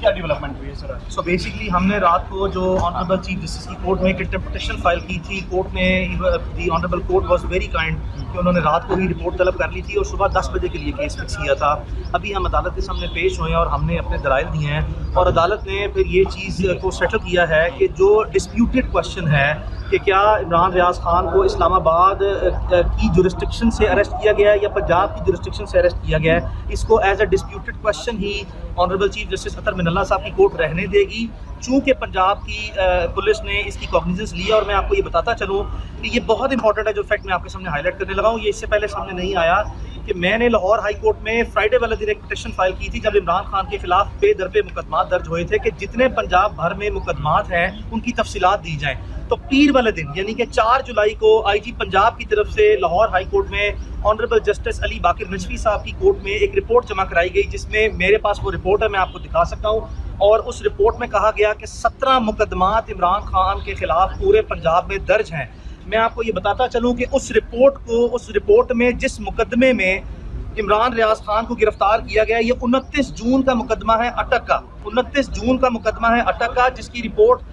क्या डेवलपमेंट हुई है सर? सो बेसिकली हमने रात को जो ऑनरेबल चीफ जस्टिस की कोर्ट में एक पिटिशन फाइल की थी, कोर्ट ने the honourable court was very kind कि उन्होंने रात को ही रिपोर्ट तलब कर ली थी और सुबह 10 बजे के लिए केस फिक्स किया था। अभी हम अदालत के सामने पेश हुए हैं और हमने अपने दलाइल दिए हैं और अदालत ने फिर ये चीज़ को सेटल किया है कि जो डिस्प्यूटेड क्वेश्चन है कि क्या इमरान रियाज खान को इस्लामाबाद की जुरिस्डिक्शन से अरेस्ट किया गया है या पंजाब की जुरिस्डिक्शन से अरेस्ट किया गया है, इसको एज अ डिस्प्यूटेड क्वेश्चन ही honourable chief justice Athar Minallah साहब की कोर्ट रहने देगी। चूँकि पंजाब की पुलिस ने इसकी कॉग्निजेंस लिया और मैं आपको ये बताता चलूँ कि ये बहुत इंपॉर्टेंट है जो फैक्ट मैं आपके सामने हाईलाइट करने लगा हूँ, ये इससे पहले सामने नहीं आया कि मैंने लाहौर हाई कोर्ट में फ्राइडे वाले दिन एक पिटिशन फाइल की थी जब इमरान खान के खिलाफ पे दर पे मुकदमात दर्ज हुए थे कि जितने पंजाब भर में मुकदमात हैं उनकी तफसीलात दी जाएं। तो पीर वाले दिन यानी कि 4 जुलाई को आईजी पंजाब की तरफ से लाहौर हाई कोर्ट में ऑनरेबल जस्टिस अली बाकिर नजफी साहब की कोर्ट में एक रिपोर्ट जमा कराई गई, जिसमें मेरे पास वो रिपोर्ट है, मैं आपको दिखा सकता हूँ। और उस रिपोर्ट में कहा गया कि 17 मुकदमात इमरान खान के खिलाफ पूरे पंजाब में दर्ज हैं। मैं आपको ये बताता चलूँ कि उस रिपोर्ट में जिस मुकदमे में इमरान रियाज खान को गिरफ्तार किया गया, ये 29 जून का मुकदमा है अटक का, 29 जून का मुकदमा है अटक का, जिसकी रिपोर्ट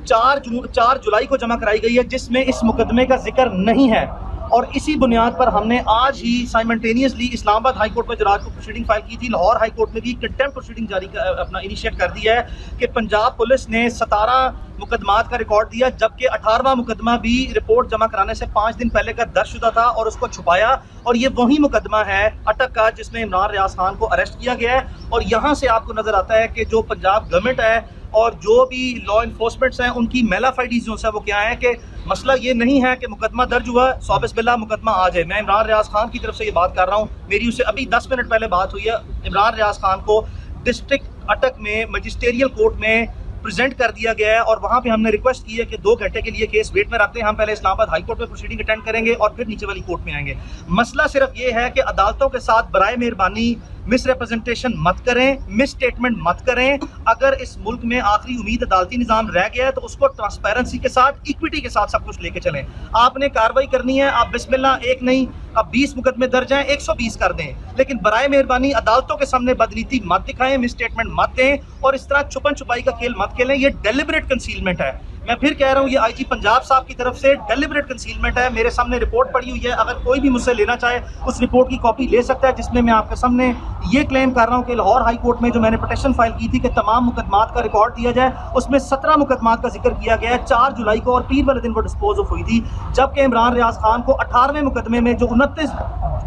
4 जुलाई को जमा कराई गई है, जिसमें इस मुकदमे का जिक्र नहीं है। और इसी बुनियाद पर हमने आज ही साइमल्टेनियसली इस्लामाबाद हाई कोर्ट में जो रात को प्रोसीडिंग फाइल की थी, लाहौर हाई कोर्ट में भी कंटेम्प्ट प्रोसीडिंग जारी अपना इनिशिएट कर दिया है कि पंजाब पुलिस ने 17 मुकदमात का रिकॉर्ड दिया, जबकि 18वां मुकदमा भी रिपोर्ट जमा कराने से 5 दिन पहले का दर्जशुदा था और उसको छुपाया। और ये वही मुकदमा है अटक का जिसमें इमरान रियाज खान को अरेस्ट किया गया है। और यहाँ से आपको नजर आता है कि जो पंजाब गवर्नमेंट है और जो भी लॉ इन्फोर्समेंट्स हैं उनकी मेलाफाइडीज जो है वो क्या है कि मसला ये नहीं है कि मुकदमा दर्ज हुआ, सौबिस बिल्ला मुकदमा आ जाए। मैं इमरान रियाज खान की तरफ से ये बात कर रहा हूँ, मेरी उससे अभी 10 मिनट पहले बात हुई है। इमरान रियाज खान को डिस्ट्रिक्ट अटक में मजिस्ट्रियल कोर्ट में प्रेजेंट कर दिया गया है और वहाँ पे हमने रिक्वेस्ट की है कि 2 घंटे के लिए केस वेट में रखते हैं, हम पहले इस्लामाबाद हाई कोर्ट में प्रोसीडिंग अटेंड करेंगे और फिर नीचे वाली कोर्ट में आएंगे। मसला सिर्फ ये है कि अदालतों के साथ बराए मेहरबानी मिस रिप्रेजेंटेशन मत करें, मिस स्टेटमेंट मत करें। अगर इस मुल्क में आखिरी उम्मीद अदालती निज़ाम रह गया है तो उसको ट्रांसपेरेंसी के साथ, इक्विटी के साथ सब कुछ लेके चलें। आपने कार्रवाई करनी है, आप बिस्मिल्लाह एक नहीं अब 20 मुकदमे दर्ज हैं 120 कर दें, लेकिन बराए मेहरबानी अदालतों के सामने बदनीति मत दिखाएं, मिस स्टेटमेंट मत दें और इस तरह छुपन छुपाई का खेल मत खेलें। ये डेलिबरेट कंसीलमेंट है। मैं फिर कह रहा हूँ, ये आईजी पंजाब साहब की तरफ से डेलिबरेट कंसीलमेंट है। मेरे सामने रिपोर्ट पड़ी हुई है, अगर कोई भी मुझसे लेना चाहे उस रिपोर्ट की कॉपी ले सकता है, जिसमें मैं आपके सामने ये क्लेम कर रहा हूँ कि लाहौर हाई कोर्ट में जो मैंने पिटिशन फाइल की थी कि तमाम मुकदमात का रिकॉर्ड दिया जाए, उसमें 17 मुकदमात का जिक्र किया गया है 4 जुलाई को और पीर वाले दिन वो डिस्पोज ऑफ हुई थी, जबकि इमरान रियाज खान को 18वें मुकदमे में जो 29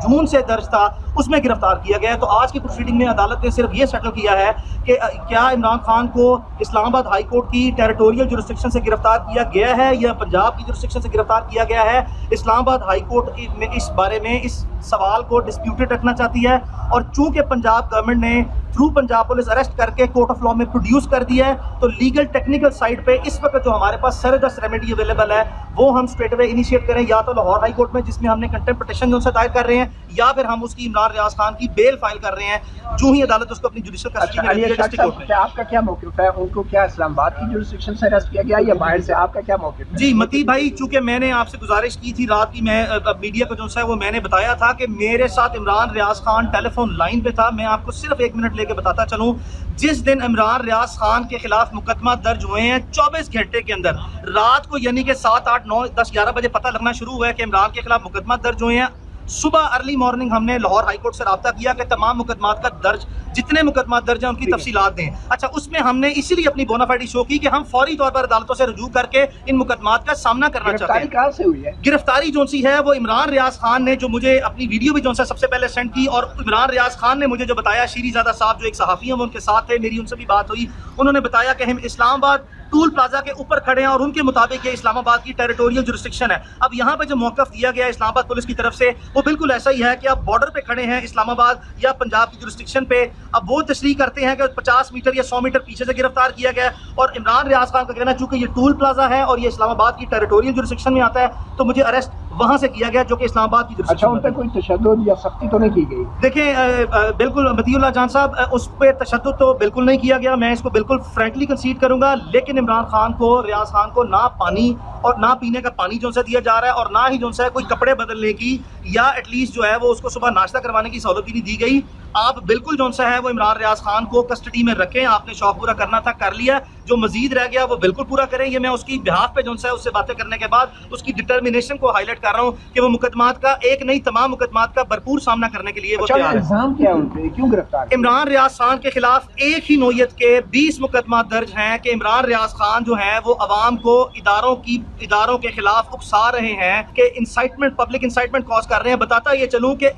जून से दर्ज था उसमें गिरफ्तार किया गया है। तो आज की प्रोसीडिंग में अदालत ने सिर्फ ये सेटल किया है कि क्या इमरान खान को इस्लामाबाद हाई कोर्ट की टेरिटोरियल जुरिस्डिक्शन से गिरफ्तार किया गया है या पंजाब की जुरिस्डिक्शन से गिरफ्तार किया गया है। इस्लामाबाद हाई कोर्ट में इस बारे में इस सवाल को डिस्प्यूटेड रखना चाहती है और चूंकि पंजाब गवर्नमेंट ने थ्रू पंजाब पुलिस अरेस्ट करके कोर्ट ऑफ लॉ में प्रोड्यूस कर दिया है, तो लीगल टेक्निकल साइड पे इस वक्त जो हमारे पास सरदस्त रेमेडी अवेलेबल है वो हम स्ट्रेट अवे इनिशिएट करें, या तो लाहौर हाई कोर्ट में जिसमें हमने कंटेम्प्ट पिटिशन जो दायर कर रहे हैं, या फिर हम उसकी इमरान रियाज खान की बेल फाइल कर रहे हैं जो ही अदालत उसको अपनी जुडिशियल कस्टडी में लेती है डिस्ट्रिक्ट कोर्ट में। आपका क्या मौक़िफ़ है? उनको क्या इस्लामाबाद की जुरिस्डिक्शन से अरेस्ट किया गया या बाहर से? आपका क्या मौक़िफ़ है? जी मती भाई, चूंकि मैंने आपसे गुजारिश की थी रात की, मैं मीडिया को जो है वो मैंने बताया था कि मेरे साथ इमरान रियाज खान टेलीफोन लाइन पे था। मैं आपको सिर्फ 1 मिनट लेके बताता चलूँ, जिस दिन इमरान रियाज खान के खिलाफ मुकदमा दर्ज हुए हैं 24 घंटे के अंदर रात को यानी कि 7, 8, 9, 10, 11 बजे पता लगना शुरू हुआ है कि इमरान के खिलाफ मुकदमा दर्ज हुए हैं। सुबह अर्ली मॉर्निंग हमने लाहौर हाई कोर्ट से रब्ता किया कि तमाम मुकदमात का दर्ज, जितने मुकदमात दर्ज हैं उनकी तफसीलात दें। अच्छा, उसमें हमने इसीलिए अपनी बोनाफाइडी शो की कि हम फौरी तौर पर अदालतों से रुजू करके इन मुकदमात का सामना करना चाहते हैं। गिरफ्तारी कहाँ से हुई है? गिरफ्तारी जो सी है वो इमरान रियाज खान ने, जो मुझे अपनी वीडियो भी जो सबसे पहले सेंड की, और इमरान रियाज खान ने मुझे जो बताया, शीरीज़ादा साहब जो एक सहाफ़ी हैं वो उनके साथ थे, मेरी उनसे भी बात हुई, उन्होंने बताया कि हम इस्लामाबाद टूल प्लाजा के ऊपर खड़े हैं और उनके मुताबिक ये इस्लामाबाद की टेरिटोरियल जुरिस्डिक्शन है। अब यहाँ पे जो मौक़िफ़ दिया गया है इस्लामाबाद पुलिस की तरफ से वो बिल्कुल ऐसा ही है कि आप बॉर्डर पे खड़े हैं इस्लामाबाद या पंजाब की जुरिस्डिक्शन पे। अब वो तशरीह करते हैं कि 50 मीटर या 100 मीटर पीछे से गिरफ्तार किया गया है, और इमरान रियाज खान का कहना चूंकि ये टूल प्लाजा है और ये इस्लामाबाद की टेरिटोरियल जुरिस्डिक्शन में आता है, तो मुझे अरेस्ट वहाँ से किया गया जो कि इस्लामाबाद की जुरिस्डिक्शन। अच्छा, उन पर कोई तशद्दुद या सख्ती तो नहीं की गई? देखें, बिल्कुल मतीउल्लाह जान साहब, उस पर तशद्दुद तो बिल्कुल नहीं किया गया, मैं इसको बिल्कुल फ्रैंकली कंसीड करूंगा। लेकिन इमरान खान को, रियाज खान को ना पानी और ना पीने का पानी जो सा दिया जा रहा है, और ना ही जो सा कोई कपड़े बदलने की या एटलीस्ट जो है वो उसको सुबह नाश्ता करवाने की सहूलत भी नहीं दी गई। आप बिल्कुल जो सा है वो इमरान रियाज खान को कस्टडी में रखें। आपने शौक पूरा करना था, कर लिया। जो मजीद रह गया वो बिल्कुल पूरा करें। ये मैं उसकी बिहाफ पे जो सा है उससे बातें करने के बाद उसकी डिटर्मिनेशन को हाईलाइट कर रहा हूँ कि वो मुकदमात का एक नहीं तमाम मुकदमात का भरपूर सामना करने के लिए वो तैयार है। इल्जाम क्या है उन पे, क्यों गिरफ्तार? इमरान रियाज खान के खिलाफ एक ही नोयत के 20 मुकदमा दर्ज हैं कि इमरान रियाज खान जो है वो अवाम को इदारों के खिलाफ उकसा रहे हैं कि इंसाइटमेंट, पब्लिक इंसाइटमेंट कॉज कर रहे हैं। बताता ये चलूँ कि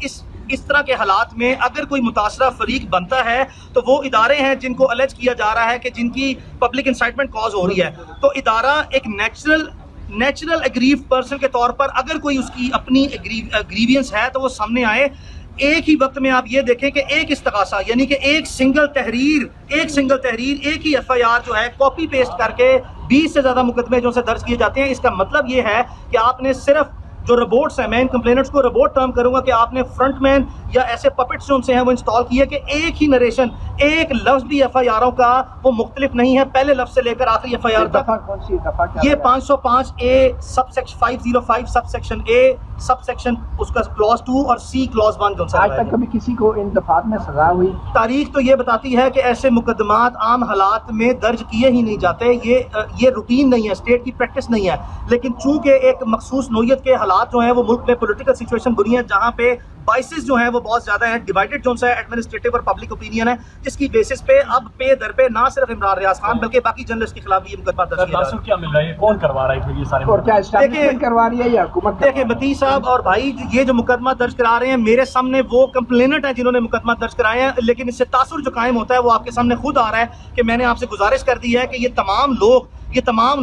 इस तरह के हालात में अगर कोई मुतासरा फरीक बनता है तो वो इदारे हैं जिनको अलेज किया जा रहा है कि जिनकी पब्लिक इंसाइटमेंट कॉज हो रही है। तो इदारा एक नेचुरल एग्रीव पर्सन के तौर पर अगर कोई उसकी अपनी ग्रीवियंस है तो वो सामने आए। एक ही वक्त में आप ये देखें कि एक इस्तगासा यानी कि एक सिंगल तहरीर एक ही एफआईआर जो है कॉपी पेस्ट करके 20 से ज़्यादा मुकदमे जो से दर्ज किए जाते हैं। इसका मतलब ये है कि आपने सिर्फ जो रोबोट्स हैं, मैं इन कंप्लेनेंट्स को रोबोट टर्म करूंगा कि आपने फ्रंटमैन या ऐसे पपेट्स जो हैं वो इंस्टॉल किए कि एक ही नरेशन, एक लफ्ज भी एफआईआरों का वो मुख्तलिफ नहीं है पहले लफ्ज से लेकर आखिरी एफआईआर तक। ये 505 ए सबसेक्शन 505 सबसेक्शन ए सबसेक्शन उसका क्लॉज 2 और सी क्लॉज 1 जो आज तक कभी किसी को इन दफात में सजा हुई? तारीख तो ये बताती है कि ऐसे मुकदमात आम हालात में दर्ज किए ही नहीं जाते। ये रूटीन नहीं है, स्टेट की प्रैक्टिस नहीं है। लेकिन चूंकि एक मखसूस नोयत के हालात जो है वो मुल्क में पॉलिटिकल सिचुएशन बुरी है जहाँ पे बाइसेस जो है वो बहुत ज्यादा है, डिवाइडेड जो है एडमिनिस्ट्रेटिव और पब्लिक ओपिनियन है, जिसकी बेसिस पे अब पे दर पे ना सिर्फ इमरान रियाज खान बल्कि बाकी जर्नलिस्ट के खिलाफ भी ये मुकदमा दर्ज किया जा रहा है। क्या मिल रहा है, कौन करवा रहा है फिर ये सारे? और क्या एस्टैब्लिशमेंट करवा रही है या हुकूमत? देखिए मती साहब और भाई, ये जो मुकदमा दर्ज करा रहे हैं मेरे सामने वो कंप्लेनेंट है जिन्होंने मुकदमा दर्ज कराए हैं, लेकिन इससे तासुर जो कायम होता है वो आपके सामने खुद आ रहा है कि मैंने आपसे गुजारिश कर दी है कि ये तमाम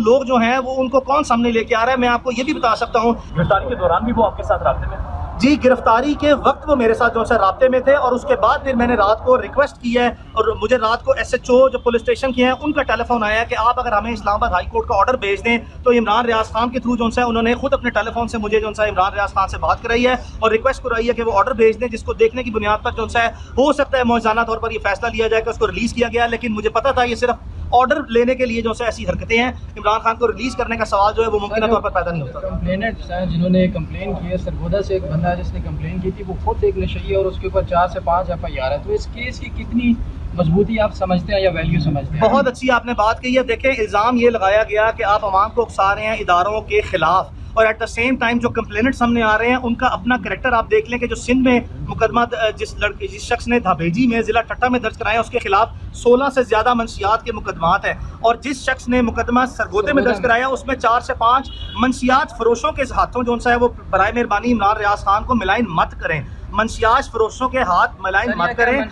लोग जो हैं वो उनको कौन सामने लेके आ रहा है। मैं आपको ये भी बता सकता हूँ गिरफ्तारी के दौरान भी वो आपके साथ राब्ते में? जी, गिरफ्तारी के वक्त वो मेरे साथ जो है राब्ते में थे और उसके बाद फिर मैंने रात को रिक्वेस्ट की है और मुझे रात को एसएचओ जो पुलिस स्टेशन के हैं उनका टेलीफोन आया कि आप अगर हमें इस्लामाबाद हाई कोर्ट का ऑर्डर भेज दें। तो इमरान रियाज खान के थ्रू जो है उन्होंने खुद अपने टेलीफोन से मुझे जो है इमरान रियाज खान से बात कराई है और रिक्वेस्ट कराई है कि वो ऑर्डर भेज दें, जिसको देखने की बुनियाद पर जो है हो सकता है मौजूदा तौर पर ये फैसला लिया जाए कि उसको रिलीज किया गया। लेकिन मुझे पता था ये सिर्फ ऑर्डर लेने के लिए जो है ऐसी हरकतें हैं, इमरान खान को रिलीज करने का सवाल जो है वो मुमकिन तौर पर पैदा नहीं होता। कंप्लेनेंट्स हैं जिन्होंने कंप्लेन की है, सरगोदा से एक बंदा है जिसने कंप्लेन की थी, वो खुद एक नशई है और उसके ऊपर 4 से 5 एफआईआर है। तो इस केस की कितनी मजबूती आप समझते हैं या वैल्यू समझते हैं? बहुत अच्छी आपने बात कही है। देखें, इल्ज़ाम ये लगाया गया कि आप अवाम को उकसा रहे हैं इदारों के खिलाफ और एट द सेम टाइम जो कंप्लेनेंट सामने आ रहे हैं उनका अपना कैरेक्टर आप देख लें कि जो सिंध में मुकदमा जिस शख्स ने धाबेजी में ज़िला ठट्टा में दर्ज कराया उसके खिलाफ 16 से ज़्यादा मंशियात के मुकदमात हैं और जिस शख्स ने मुकदमा सरगोदे में दर्ज कराया उसमें 4 से 5 मंशियात फरोशों के हाथों जो है वो बराए मेहरबानी इमरान रियाज खान को मिलाइन मत करें। मंशियात फरोशों के हाथ मिलाइन मत करें।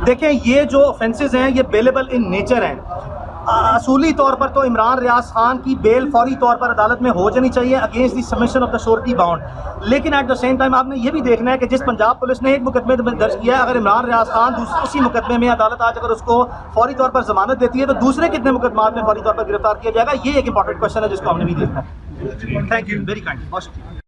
देखें, ये जो ऑफेंसेस हैं ये बेलेबल इन नेचर हैं। असूली तौर पर तो इमरान रियाज खान की बेल फौरी तौर पर अदालत में हो जानी चाहिए against the submission of the surety bond. लेकिन एट द सेम टाइम आपने ये भी देखना है कि जिस पंजाब पुलिस ने एक मुकदमे में दर्ज किया है, अगर इमरान रियाज खान उसी मुकदमे में अदालत आज अगर उसको फौरी तौर पर जमानत देती है तो दूसरे कितने मुकदमात में फौरी तौर पर गिरफ्तार किया जाएगा, ये एक इंपॉर्टेंट क्वेश्चन है जिसको हमने भी देखना है। Thank you, very kind.